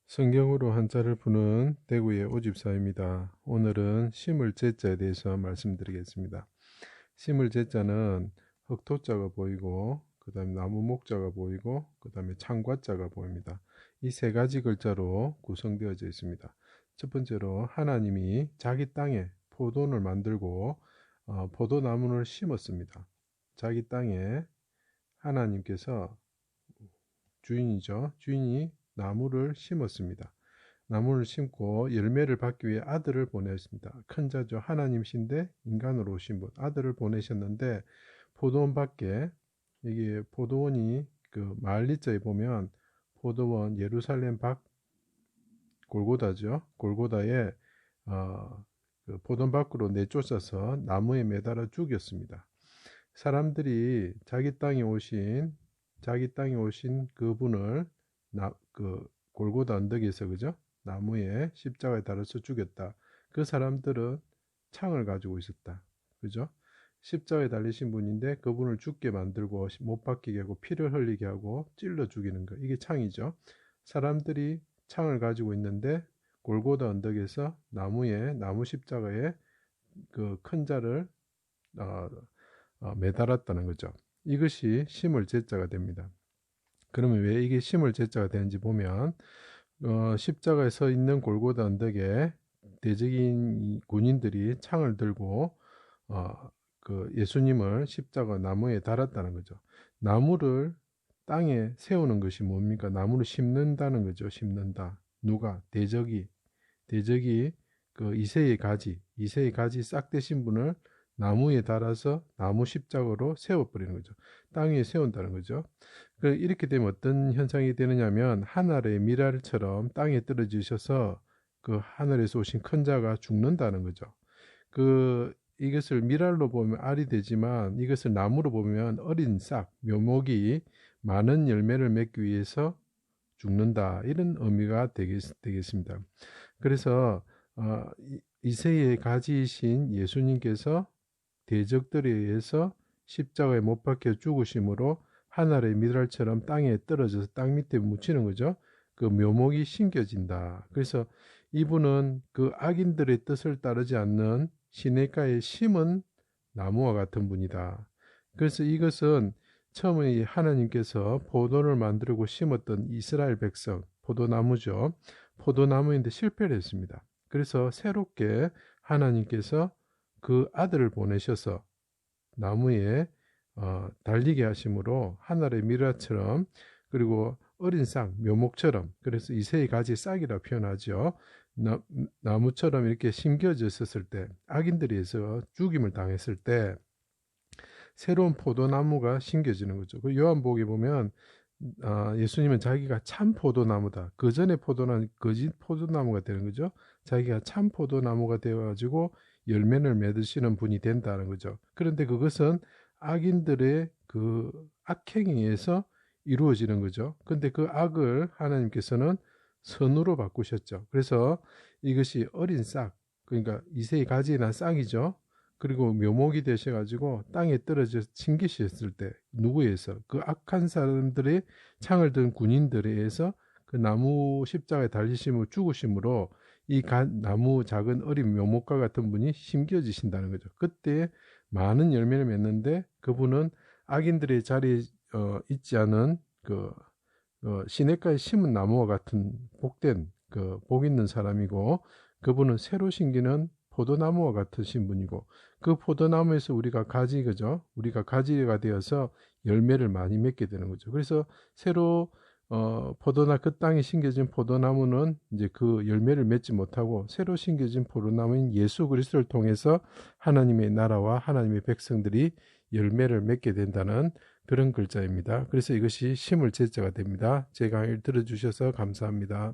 성경으로 한자를 푸는 대구의 오집사입니다. 오늘은 심을 제자에 대해서 말씀드리겠습니다. 심을 제자는 흑토자가 보이고 그 다음에 나무 목자가 보이고 그 다음에 창과자가 보입니다. 이 세 가지 글자로 구성되어져 있습니다. 첫 번째로 하나님이 자기 땅에 포도원을 만들고 포도나무를 심었습니다. 자기 땅에 하나님께서 주인이 나무를 심었습니다. 나무를 심고 열매를 받기 위해 아들을 보냈습니다. 큰 자죠. 하나님이신데 인간으로 오신 분 아들을 보내셨는데 포도원 밖에 이게 포도원이 그 마을리자에 보면 포도원 예루살렘 밖 골고다죠. 골고다에 그 포도원 밖으로 내쫓아서 나무에 매달아 죽였습니다. 사람들이 자기 땅에 오신 그분을 그 골고다 언덕에서 그죠? 나무에 십자가에 달아서 죽였다. 그 사람들은 창을 가지고 있었다. 그죠? 십자가에 달리신 분인데 그분을 죽게 만들고 못 박히게 하고 피를 흘리게 하고 찔러 죽이는 거. 이게 창이죠. 사람들이 창을 가지고 있는데 골고다 언덕에서 나무 십자가에 그 큰 자를 매달았다는 거죠. 이것이 심을 제자가 됩니다. 그러면 왜 이게 심을 제자가 되는지 보면 십자가에 서 있는 골고다 언덕에 대적인 군인들이 창을 들고 그 예수님을 십자가 나무에 달았다는 거죠. 나무를 땅에 세우는 것이 뭡니까? 나무를 심는다는 거죠. 심는다. 누가? 대적이 그 이새의 가지 싹 대신 분을 나무에 달아서 나무 십자가로 세워버리는 거죠. 땅 위에 세운다는 거죠. 이렇게 되면 어떤 현상이 되느냐면 하늘의 미랄처럼 땅에 떨어지셔서 그 하늘에서 오신 큰 자가 죽는다는 거죠. 이것을 미랄로 보면 알이 되지만 이것을 나무로 보면 어린 싹, 묘목이 많은 열매를 맺기 위해서 죽는다. 이런 의미가 되겠습니다. 그래서 이새의 가지이신 예수님께서 대적들에 의해서 십자가에 못 박혀 죽으심으로 하늘의 미랄처럼 땅에 떨어져서 땅 밑에 묻히는 거죠. 그 묘목이 심겨진다. 그래서 이분은 그 악인들의 뜻을 따르지 않는 시냇가에 심은 나무와 같은 분이다. 그래서 이것은 처음에 하나님께서 포도를 만들고 심었던 이스라엘 백성, 포도나무죠. 포도나무인데 실패를 했습니다. 그래서 새롭게 하나님께서 그 아들을 보내셔서 나무에 달리게 하심으로 하늘의 미라처럼 그리고 어린 싹, 묘목처럼 그래서 이새의 가지 싹이라 표현하죠. 나무처럼 이렇게 심겨졌을 때 악인들에 의해서 죽임을 당했을 때 새로운 포도나무가 심겨지는 거죠. 그 요한복음에 보면 예수님은 자기가 참 포도나무다. 그 전에 포도나무 거짓 포도나무가 되는 거죠. 자기가 참 포도나무가 되어가지고 열매를 맺으시는 분이 된다는 거죠. 그런데 그것은 악인들의 그 악행에서 이루어지는 거죠. 근데 그 악을 하나님께서는 선으로 바꾸셨죠. 그래서 이것이 어린 싹, 그러니까 이새의 가지에 난 싹이죠. 그리고 묘목이 되셔가지고 땅에 떨어져 침기셨을 때 누구에서 그 악한 사람들의 창을 든 군인들에 의해서 그 나무 십자가에 달리심으로 죽으심으로 이 나무 작은 어린 묘목과 같은 분이 심겨지신다는 거죠. 그때 많은 열매를 맺는데 그분은 악인들의 자리에 있지 않은 그 시냇가에 심은 나무와 같은 복된 그 복 있는 사람이고 그분은 새로 심기는 포도나무와 같으신 분이고 그 포도나무에서 우리가 그죠? 우리가 가지가 되어서 열매를 많이 맺게 되는 거죠. 그래서 새로 그 땅에 심겨진 포도나무는 이제 그 열매를 맺지 못하고 새로 심겨진 포도나무인 예수 그리스도를 통해서 하나님의 나라와 하나님의 백성들이 열매를 맺게 된다는 그런 글자입니다. 그래서 이것이 심을 제자가 됩니다. 제 강의를 들어주셔서 감사합니다.